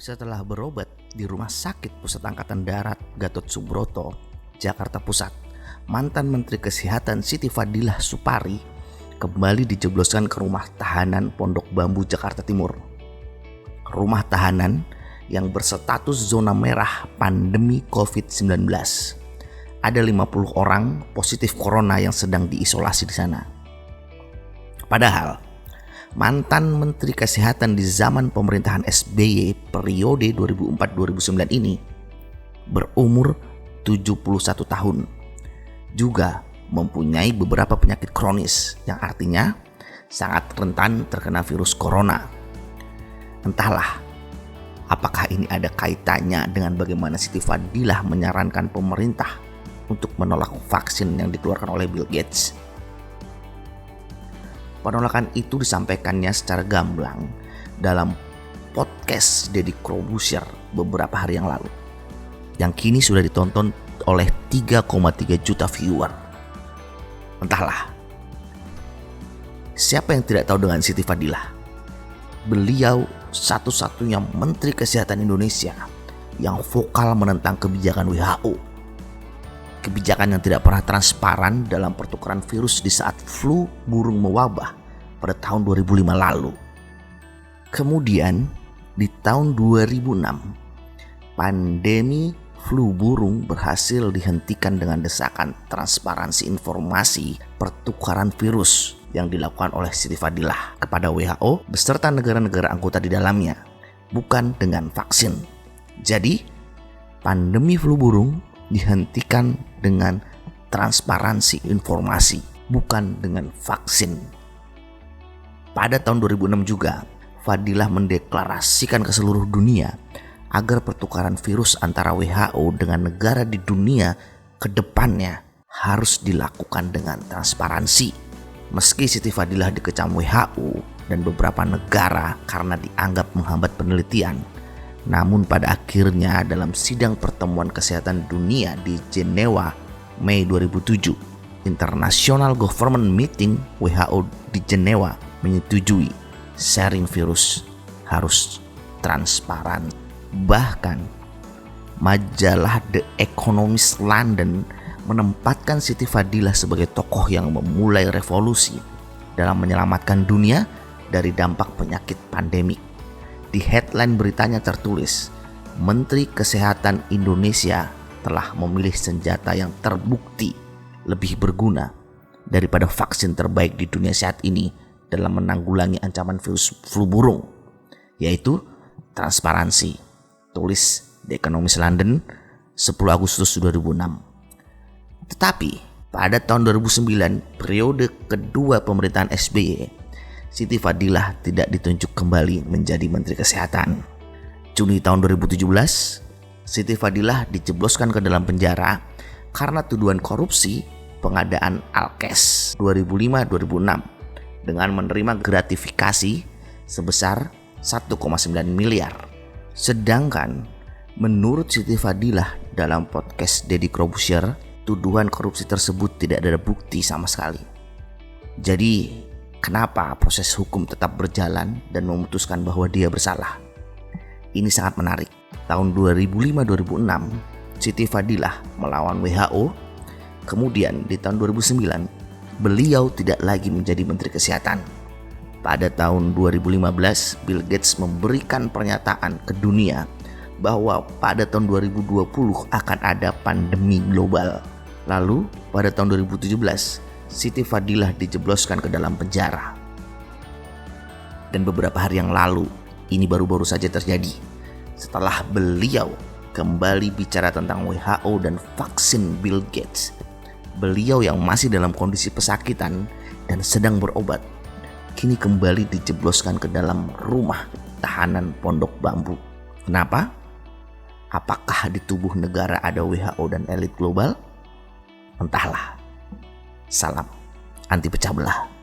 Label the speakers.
Speaker 1: setelah berobat di Rumah Sakit Pusat Angkatan Darat Gatot Subroto, Jakarta Pusat, mantan Menteri Kesehatan Siti Fadilah Supari kembali dijebloskan ke rumah tahanan Pondok Bambu, Jakarta Timur. Rumah tahanan yang berstatus zona merah pandemi COVID-19. Ada 50 orang positif corona yang sedang diisolasi di sana. Padahal mantan Menteri Kesehatan di zaman pemerintahan SBY periode 2004-2009 ini berumur 71 tahun. Juga mempunyai beberapa penyakit kronis yang artinya sangat rentan terkena virus corona. Entahlah, apakah ini ada kaitannya dengan bagaimana Siti Fadilah menyarankan pemerintah untuk menolak vaksin yang dikeluarkan oleh Bill Gates. Penolakan itu disampaikannya secara gamblang dalam podcast Deddy Corbuzier beberapa hari yang lalu, yang kini sudah ditonton oleh 3,3 juta viewer. Entahlah, siapa yang tidak tahu dengan Siti Fadilah? Beliau satu-satunya Menteri Kesehatan Indonesia yang vokal menentang kebijakan WHO. Kebijakan yang tidak pernah transparan dalam pertukaran virus di saat flu burung mewabah pada tahun 2005 lalu. Kemudian di tahun 2006, pandemi flu burung berhasil dihentikan dengan desakan transparansi informasi pertukaran virus yang dilakukan oleh Siti Fadilah kepada WHO beserta negara-negara anggota di dalamnya, bukan dengan vaksin. Jadi, pandemi flu burung dihentikan dengan transparansi informasi, bukan dengan vaksin. Pada tahun 2006 juga, Fadilah mendeklarasikan ke seluruh dunia agar pertukaran virus antara WHO dengan negara di dunia ke depannya harus dilakukan dengan transparansi. Meski Siti Fadilah dikecam WHO dan beberapa negara karena dianggap menghambat penelitian, namun pada akhirnya dalam sidang pertemuan kesehatan dunia di Jenewa Mei 2007, International Government Meeting WHO di Jenewa menyetujui sharing virus harus transparan. Bahkan majalah The Economist London menempatkan Siti Fadilah sebagai tokoh yang memulai revolusi dalam menyelamatkan dunia dari dampak penyakit pandemi. Di headline beritanya tertulis, Menteri Kesehatan Indonesia telah memilih senjata yang terbukti lebih berguna daripada vaksin terbaik di dunia saat ini dalam menanggulangi ancaman virus flu burung, yaitu transparansi. Tulis The Economist London 10 Agustus 2006. Tetapi pada tahun 2009, periode kedua pemerintahan SBY, Siti Fadilah tidak ditunjuk kembali menjadi Menteri Kesehatan. Juni tahun 2017, Siti Fadilah dijebloskan ke dalam penjara karena tuduhan korupsi pengadaan Alkes 2005-2006 dengan menerima gratifikasi sebesar 1,9 miliar. Sedangkan menurut Siti Fadilah dalam podcast Deddy Corbuzier, tuduhan korupsi tersebut tidak ada bukti sama sekali. Jadi, kenapa proses hukum tetap berjalan dan memutuskan bahwa dia bersalah? Ini sangat menarik. Tahun 2005-2006, Siti Fadilah melawan WHO. Kemudian di tahun 2009, beliau tidak lagi menjadi Menteri Kesehatan. Pada tahun 2015, Bill Gates memberikan pernyataan ke dunia bahwa pada tahun 2020 akan ada pandemi global. Lalu pada tahun 2017, Siti Fadilah dijebloskan ke dalam penjara. Dan beberapa hari yang lalu, ini baru-baru saja terjadi, setelah beliau kembali bicara tentang WHO dan vaksin Bill Gates. Beliau yang masih dalam kondisi pesakitan dan sedang berobat, kini kembali dijebloskan ke dalam rumah tahanan Pondok Bambu. Kenapa? Apakah di tubuh negara ada WHO dan elit global? Entahlah. Salam anti pecah belah.